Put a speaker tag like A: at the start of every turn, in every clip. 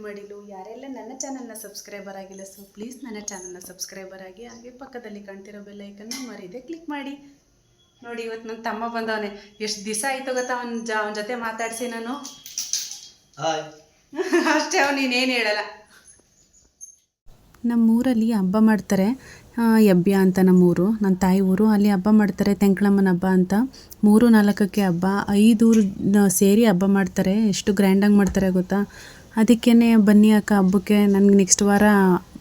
A: ಮಾಡಿಲ್ಲ. ಯಾರೆಲ್ಲ ನನ್ನ ಚಾನಲ್ನ ಸಬ್ಸ್ಕ್ರೈಬರ್ ಆಗಿಲ್ಲ, ಸೊ ಪ್ಲೀಸ್ ನನ್ನ ಚಾನಲ್ನ ಸಬ್ಸ್ಕ್ರೈಬರ್ ಆಗಿ, ಹಾಗೆ ಪಕ್ಕದಲ್ಲಿ ಕಾಣ್ತಿರೋ ಬೆಲ್ ಐಕನ್ನ ಮರೀದೆ ಕ್ಲಿಕ್ ಮಾಡಿ. ನೋಡಿ, ಇವತ್ತು ನನ್ನ ತಮ್ಮ ಬಂದವನೇ. ಎಷ್ಟು ದಿವಸ ಆಯಿತು ಗೊತ್ತಾ ಅವನ ಜೊತೆ ಮಾತಾಡಿಸಿ ನಾನು. ಅಷ್ಟೇ, ನೀನೇನು ಹೇಳಲ್ಲ. ನಮ್ಮೂರಲ್ಲಿ ಹಬ್ಬ ಮಾಡ್ತಾರೆ, ಯಬ್ಬ್ಯ ಅಂತ ನಮ್ಮೂರು, ನನ್ನ ತಾಯಿ ಊರು. ಅಲ್ಲಿ ಹಬ್ಬ ಮಾಡ್ತಾರೆ, ತೆಂಕಳಮ್ಮನ ಹಬ್ಬ ಅಂತ. 3-4ಕ್ಕೆ ಹಬ್ಬ, 5 ಊರು ಸೇರಿ ಹಬ್ಬ ಮಾಡ್ತಾರೆ. ಎಷ್ಟು ಗ್ರ್ಯಾಂಡಾಗಿ ಮಾಡ್ತಾರೆ ಗೊತ್ತಾ. ಅದಕ್ಕೇ ಬನ್ನಿ ಅಕ್ಕ ಹಬ್ಬಕ್ಕೆ, ನನಗೆ ನೆಕ್ಸ್ಟ್ ವಾರ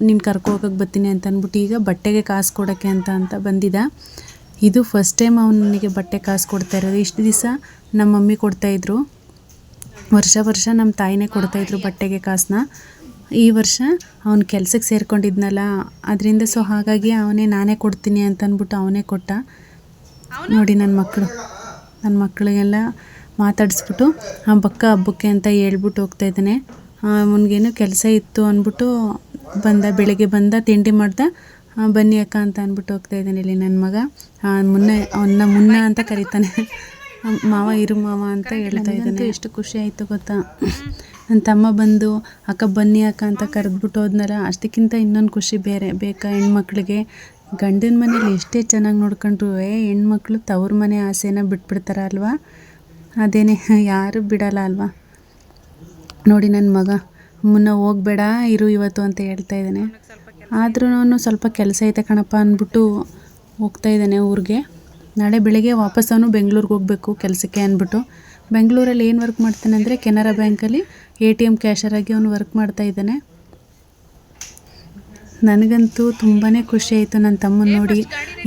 A: ನೀನು ಹೋಗೋಕ್ಕೆ ಬರ್ತೀನಿ ಅಂತ ಅಂದ್ಬಿಟ್ಟು ಈಗ ಬಟ್ಟೆಗೆ ಕಾಸು ಕೊಡೋಕ್ಕೆ ಅಂತ ಬಂದಿದ್ದ. ಇದು ಫಸ್ಟ್ ಟೈಮ್ ಅವನಿಗೆ ಬಟ್ಟೆ ಕಾಸು ಕೊಡ್ತಾ ಇರೋದು. ಇಷ್ಟು ದಿವಸ ನಮ್ಮ ಮಮ್ಮಿ ಕೊಡ್ತಾಯಿದ್ರು, ವರ್ಷ ನಮ್ಮ ತಾಯಿನೇ ಕೊಡ್ತಾಯಿದ್ರು ಬಟ್ಟೆಗೆ ಕಾಸನ್ನ. ಈ ವರ್ಷ ಅವ್ನು ಕೆಲ್ಸಕ್ಕೆ ಸೇರ್ಕೊಂಡಿದ್ನಲ್ಲ, ಅದರಿಂದ ಸೊ ಹಾಗಾಗಿ ನಾನೇ ಕೊಡ್ತೀನಿ ಅಂತ ಅಂದ್ಬಿಟ್ಟು ಅವನೇ ಕೊಟ್ಟ. ನೋಡಿ, ನನ್ನ ಮಕ್ಕಳಿಗೆಲ್ಲ ಮಾತಾಡಿಸ್ಬಿಟ್ಟು ಹಬ್ಬಕ್ಕೆ ಅಂತ ಹೇಳ್ಬಿಟ್ಟು ಹೋಗ್ತಾಯಿದ್ದಾನೆ. ಅವನಿಗೇನು ಕೆಲಸ ಇತ್ತು ಅಂದ್ಬಿಟ್ಟು ಬೆಳಗ್ಗೆ ಬಂದ, ತಿಂಡಿ ಮಾಡ್ದ, ಬನ್ನಿ ಅಕ್ಕ ಅಂತ ಅಂದ್ಬಿಟ್ಟು ಹೋಗ್ತಾಯಿದ್ದಾನೆ. ಇಲ್ಲಿ ನನ್ನ ಮಗ ಮುನ್ನ ಅಂತ ಕರೀತಾನೆ, ಮಾವ ಇರು ಮಾವ ಅಂತ ಹೇಳ್ತಾ ಇದ್ದಾನೆ. ಎಷ್ಟು ಖುಷಿ ಆಯಿತು ಗೊತ್ತಾ. ನನ್ನ ತಮ್ಮ ಬಂದು ಅಕ್ಕ ಬನ್ನಿ ಅಕ್ಕ ಅಂತ ಕರೆದ್ಬಿಟ್ಟು ಹೋದ್ನಲ್ಲ, ಅಷ್ಟಕ್ಕಿಂತ ಇನ್ನೊಂದು ಖುಷಿ ಬೇಕಾ ಹೆಣ್ಮಕ್ಳಿಗೆ. ಗಂಡನ ಮನೇಲಿ ಎಷ್ಟೇ ಚೆನ್ನಾಗಿ ನೋಡ್ಕೊಂಡ್ರು ಹೆಣ್ಮಕ್ಳು ತವ್ರ ಮನೆ ಆಸೆನ ಬಿಟ್ಬಿಡ್ತಾರ ಅಲ್ವಾ. ಅದೇನೇ, ಯಾರು ಬಿಡಲ್ಲ ಅಲ್ವಾ. ನೋಡಿ, ನನ್ನ ಮಗ ಮುನ್ನ ಹೋಗಬೇಡ ಇರು ಇವತ್ತು ಅಂತ ಹೇಳ್ತಾ ಇದ್ದಾನೆ. ಆದ್ರೂ ಸ್ವಲ್ಪ ಕೆಲಸ ಐತೆ ಕಣಪ್ಪ ಅಂದ್ಬಿಟ್ಟು ಹೋಗ್ತಾ ಇದ್ದಾನೆ ಊರಿಗೆ. ನಾಳೆ ಬೆಳಗ್ಗೆ ವಾಪಸ್ ಅವನು ಬೆಂಗಳೂರಿಗೆ ಹೋಗಬೇಕು ಕೆಲಸಕ್ಕೆ ಅಂದ್ಬಿಟ್ಟು. ಬೆಂಗಳೂರಲ್ಲಿ ಏನು ವರ್ಕ್ ಮಾಡ್ತಾನೆ ಅಂದರೆ ಕೆನರಾ ಬ್ಯಾಂಕಲ್ಲಿ ATM ಕ್ಯಾಶರ್ ಆಗಿ ಅವನು ವರ್ಕ್ ಮಾಡ್ತಾ ಇದ್ದಾನೆ. ನನಗಂತೂ ತುಂಬಾ ಖುಷಿ ಆಯಿತು ನನ್ನ ತಮ್ಮನ ನೋಡಿ.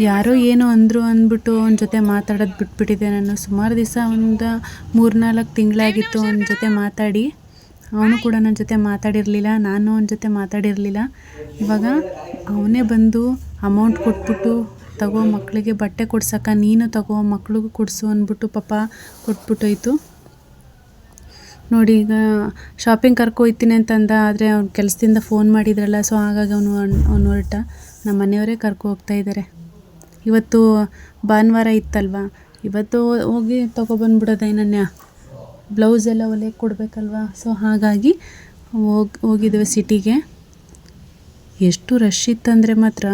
A: ಯಾರೋ ಏನೋ ಅಂದರು ಅಂದ್ಬಿಟ್ಟು ಅವನ ಜೊತೆ ಮಾತಾಡೋದು ಬಿಟ್ಬಿಟ್ಟಿದ್ದೆ ನಾನು. ಸುಮಾರು ದಿವಸ ಒಂದು 3-4 ತಿಂಗಳಾಗಿತ್ತು ಅವನ ಜೊತೆ ಮಾತಾಡಿ. ಅವನು ಕೂಡ ನನ್ನ ಜೊತೆ ಮಾತಾಡಿರಲಿಲ್ಲ, ನಾನು ಅವನ ಜೊತೆ ಮಾತಾಡಿರಲಿಲ್ಲ. ಇವಾಗ ಅವನೇ ಬಂದು ಅಮೌಂಟ್ ಕೊಟ್ಬಿಟ್ಟು, ತಗೋ ಮಕ್ಕಳಿಗೆ ಬಟ್ಟೆ ಕೊಡ್ಸಕ್ಕ, ನೀನು ತಗೋ ಮಕ್ಳಿಗೂ ಕೊಡಿಸು ಅಂದ್ಬಿಟ್ಟು ಪಾಪ ಕೊಟ್ಬಿಟ್ಟೋಯ್ತು. ನೋಡಿ, ಈಗ ಶಾಪಿಂಗ್ ಕರ್ಕೊಯ್ತೀನಿ ಅಂತಂದ, ಆದರೆ ಅವ್ನ ಕೆಲಸದಿಂದ ಫೋನ್ ಮಾಡಿದ್ರಲ್ಲ, ಸೊ ಹಾಗಾಗಿ ಅವನು ಹೊರಟ. ನಮ್ಮ ಮನೆಯವರೇ ಹೋಗ್ತಾ ಇದ್ದಾರೆ. ಇವತ್ತು ಭಾನುವಾರ ಇತ್ತಲ್ವ, ಇವತ್ತು ಹೋಗಿ ತೊಗೊಬಂದ್ಬಿಡೋದು. ನನ್ನ ಬ್ಲೌಸ್ ಎಲ್ಲ ಹೊಲಿಯಕ್ಕೆ ಕೊಡಬೇಕಲ್ವ, ಸೊ ಹಾಗಾಗಿ ಹೋಗಿದ್ವಿ ಸಿಟಿಗೆ. ಎಷ್ಟು ರಶ್ ಇತ್ತಂದರೆ ಮಾತ್ರ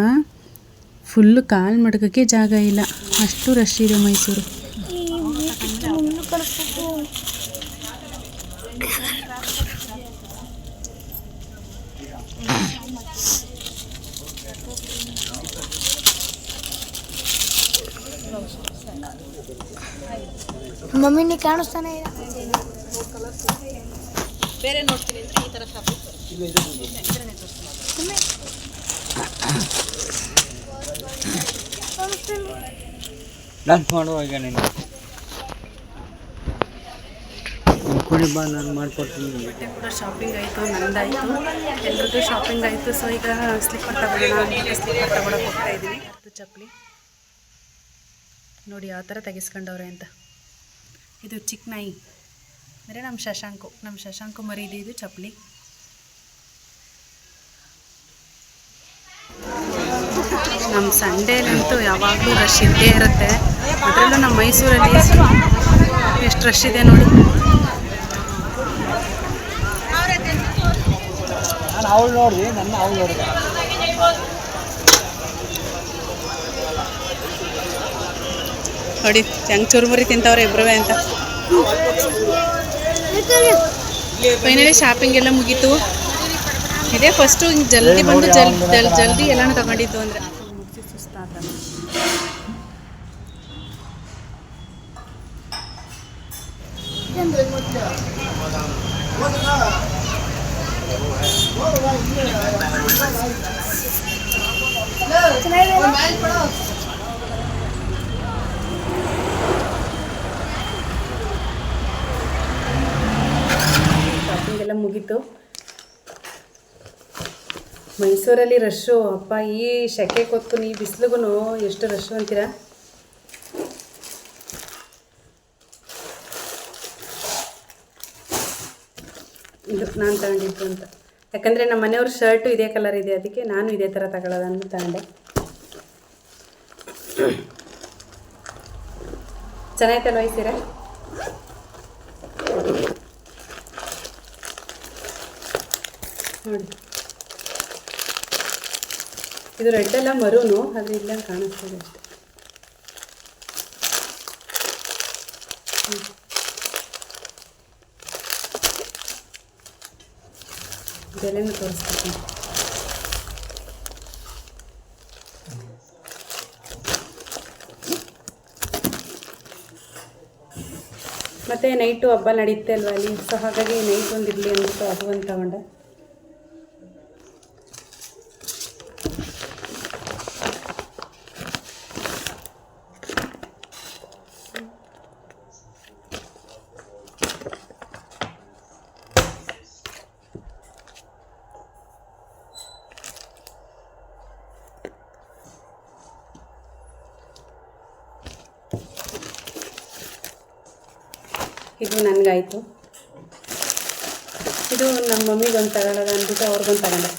A: ಫುಲ್ಲು ಕಾಲು ಮಡಗಕ್ಕೆ ಜಾಗ ಇಲ್ಲ, ಅಷ್ಟು ರಶ್ ಇದೆ ಮೈಸೂರು.
B: ಮಮ್ಮಿನಿ ಕಾಣಿಸ್ತಾನೆ
A: ಬೇರೆ ನೋಡ್ತೀನಿ ಅಂದರೆ ಈ ಥರ ಶಾಪಿಂಗ್
C: ಮಾಡುವಾಗ ನೀನು ಕುಡಿ ಬಾ, ನಾನು ಮಾಡಿಕೊಡ್ತೀನಿ.
A: ಬಟ್ಟೆ ಕೂಡ ಶಾಪಿಂಗ್ ಆಯಿತು, ನಂದಾಯಿತು, ಎಲ್ರದ್ದು ಶಾಪಿಂಗ್ ಆಯಿತು. ಸೊ ಈಗ ಸ್ಲಿಪ್ಪರ್ ತಗೊಳ್ಳೋಣ ಅಂತ ಸ್ಲಿಪ್ಪರ್ ತಗೊಳಕ್ಕೆ ಹೋಗ್ತಾ ಇದ್ದೀನಿ. ಅದು ಚಪ್ಪಲಿ ನೋಡಿ ಯಾವ ಥರ ತೆಗೆಸ್ಕೊಂಡವ್ರೆ ಅಂತ. ಇದು ಚಿಕ್ಕ ನಾಯಿ ಅಂದರೆ ನಮ್ಮ ಶಶಾಂಕು ಮರಿದು ಇದು ಚಪ್ಪಲಿ. ನಮ್ಮ ಸಂಡೇಲಂತೂ ಯಾವಾಗಲೂ ರಶ್ ಇದ್ದೇ ಇರುತ್ತೆ. ಅದರಲ್ಲೂ ನಮ್ಮ ಮೈಸೂರಲ್ಲಿ ಎಷ್ಟು ರಶ್ ಇದೆ ನೋಡಿ. ನೋಡಿ ಹೆಂಗೆ ಚುರುಮುರಿ ತಿಂತವ್ರೆ ಇಬ್ರು ಅಂತ. ಫೈನಲಿ ಶಾಪಿಂಗ್ ಎಲ್ಲ ಮುಗೀತು. ಇದೇ ಫಸ್ಟು ಜಲ್ದಿ ಬಂದು ಜಲ್ದಿ ಎಲ್ಲನೂ ತಗೊಂಡಿದ್ದು ಅಂದರೆ ಮುಗಿಸಿ ಸುಸ್ತಾತ. ಶಾಪಿಂಗ್ ಎಲ್ಲ ಮುಗೀತು. ಮೈಸೂರಲ್ಲಿ ರಶ್ಶು ಅಪ್ಪ, ಈ ಸೆಕೆ ಕೊತ್ತು ಈ ಬಿಸಿಲಿಗೂ ಎಷ್ಟು ರಶ್ಶು ಅಂತೀರಾ. ಇದು ನಾನು ತಗೊಂಡಿದ್ದು ಅಂತ, ಯಾಕಂದರೆ ನಮ್ಮ ಮನೆಯವ್ರ ಶರ್ಟು ಇದೇ ಕಲರ್ ಇದೆ, ಅದಕ್ಕೆ ನಾನು ಇದೇ ಥರ ತಗೊಳ್ಳೋದು ಅಂದ್ಬಿಟ್ಟು ತಗೊಂಡೆ. ಚೆನ್ನಾಯ್ತಲ್ವ ಈ ಸೀರೆ? ನೋಡಿ, ಇದು ರೆಡ್ ಅಲ್ಲ ಮರೂನು, ಆದರೆ ಇಲ್ಲ ಕಾಣಿಸ್ತದೆ ಅಷ್ಟೆ. ಬೆಲೆನೂ ತೋರಿಸ್ತೀನಿ. ಮತ್ತು ನೈಟು ಹಬ್ಬ ನಡೆಯುತ್ತೆ ಅಲ್ವಾ ಅಲ್ಲಿ, ಸೊ ಹಾಗಾಗಿ ನೈಟ್ ಒಂದು ಇರಲಿ ಅಂದ್ಬಿಟ್ಟು ಅದು ಒಂದು ತಗೊಂಡೆ. ಇದು ನನಗಾಯಿತು. ಇದು ನಮ್ಮ ಮಮ್ಮಿಗೊಂದು ತಗೊಳ್ಳೋದು ಅಂದ್ಬಿಟ್ಟು ಅವ್ರಿಗೊಂದು ತಗೊಂಡೆ.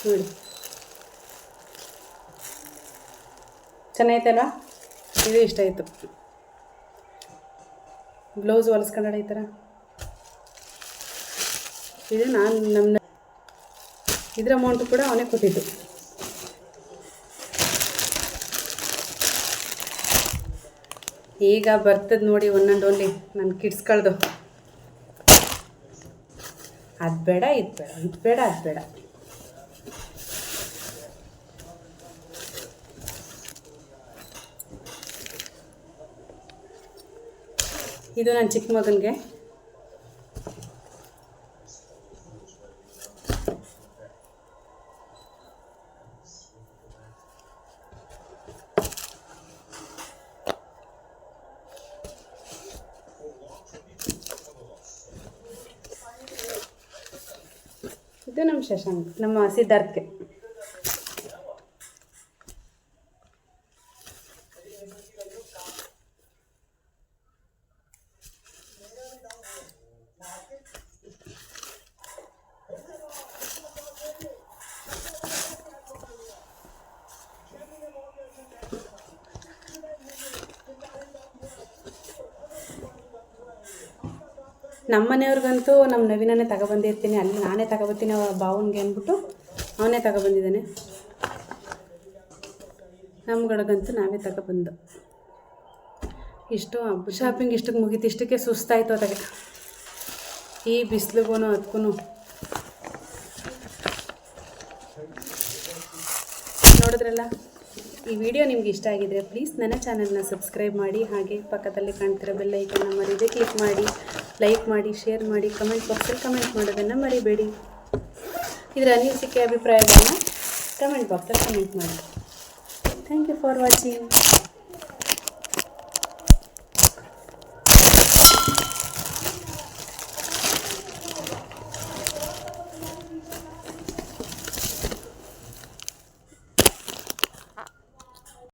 A: ನೋಡಿ ಚೆನ್ನಾಗೈತಲ್ವಾ? ಇದು ಇಷ್ಟ ಆಯಿತು. ಬ್ಲೌಸ್ ಹೊಲಿಸ್ಕೊಂಡಾಡ ಈ ಥರ. ಇದು ನಾನು ಇದ್ರ ಅಮೌಂಟು ಕೂಡ ಅವನೇ ಕೊಟ್ಟಿದ್ದು. ಈಗ ಬರ್ತದೆ ನೋಡಿ ಒಂದೊಂದು ಓನ್ಲಿ ನನ್ನ ಕಿಡ್ಸ್ಗಳ್ದು. ಅದು ಬೇಡ, ಇದು ಬೇಡ, ಇದು ಬೇಡ, ಅದು ಬೇಡ. ಇದು ನನ್ನ ಚಿಕ್ಕ ಮಗನಿಗೆ. ಇದು ನಮ್ಮ ಶಶಾಂಕ್, ನಮ್ಮ ಸಿದ್ಧಾರ್ಥ್ಗೆ. ನಮ್ಮ ಮನೆಯವ್ರಿಗಂತೂ ನಮ್ಮ ನವೀನನೇ ತಗೊಬಂದಿರ್ತೀನಿ. ಅಲ್ಲಿ ನಾನೇ ತಗೊಬರ್ತೀನಿ ಬಾವನಿಗೆ ಅಂದ್ಬಿಟ್ಟು ಅವನೇ ತಗೊಬಂದಿದ್ದಾನೆ. ನಮ್ಗಳಿಗಂತೂ ನಾವೇ ತಗೊಬಂದು. ಇಷ್ಟು ಹಬ್ಬ ಶಾಪಿಂಗ್ ಇಷ್ಟಕ್ಕೆ ಮುಗೀತು. ಇಷ್ಟಕ್ಕೆ ಸುಸ್ತಾಯಿತು ಅದಾಗೆ, ಈ ಬಿಸಿಲಿಗೂ ಅದಕ್ಕೂ. ನೋಡಿದ್ರಲ್ಲ, ಈ ವಿಡಿಯೋ ನಿಮ್ಗೆ ಇಷ್ಟ ಆಗಿದ್ರೆ ಪ್ಲೀಸ್ ನನ್ನ ಚಾನಲ್ನ ಸಬ್ಸ್ಕ್ರೈಬ್ ಮಾಡಿ. ಹಾಗೆ ಪಕ್ಕದಲ್ಲಿ ಕಾಣ್ತಿರೋ ಬೆಲ್ ಐಕನ್ನ ಮರೀದೆ ಕ್ಲಿಕ್ ಮಾಡಿ, ಲೈಕ್ ಮಾಡಿ, ಶೇರ್ ಮಾಡಿ, ಕಮೆಂಟ್ ಬಾಕ್ಸಲ್ಲಿ ಕಮೆಂಟ್ ಮಾಡೋದನ್ನು ಮರಿಬೇಡಿ. ಇದರ ಅನಿಸಿಕೆ ಅಭಿಪ್ರಾಯಗಳನ್ನ ಕಮೆಂಟ್ ಬಾಕ್ಸಲ್ಲಿ ಕಮೆಂಟ್ ಮಾಡಿ. Thank you for watching.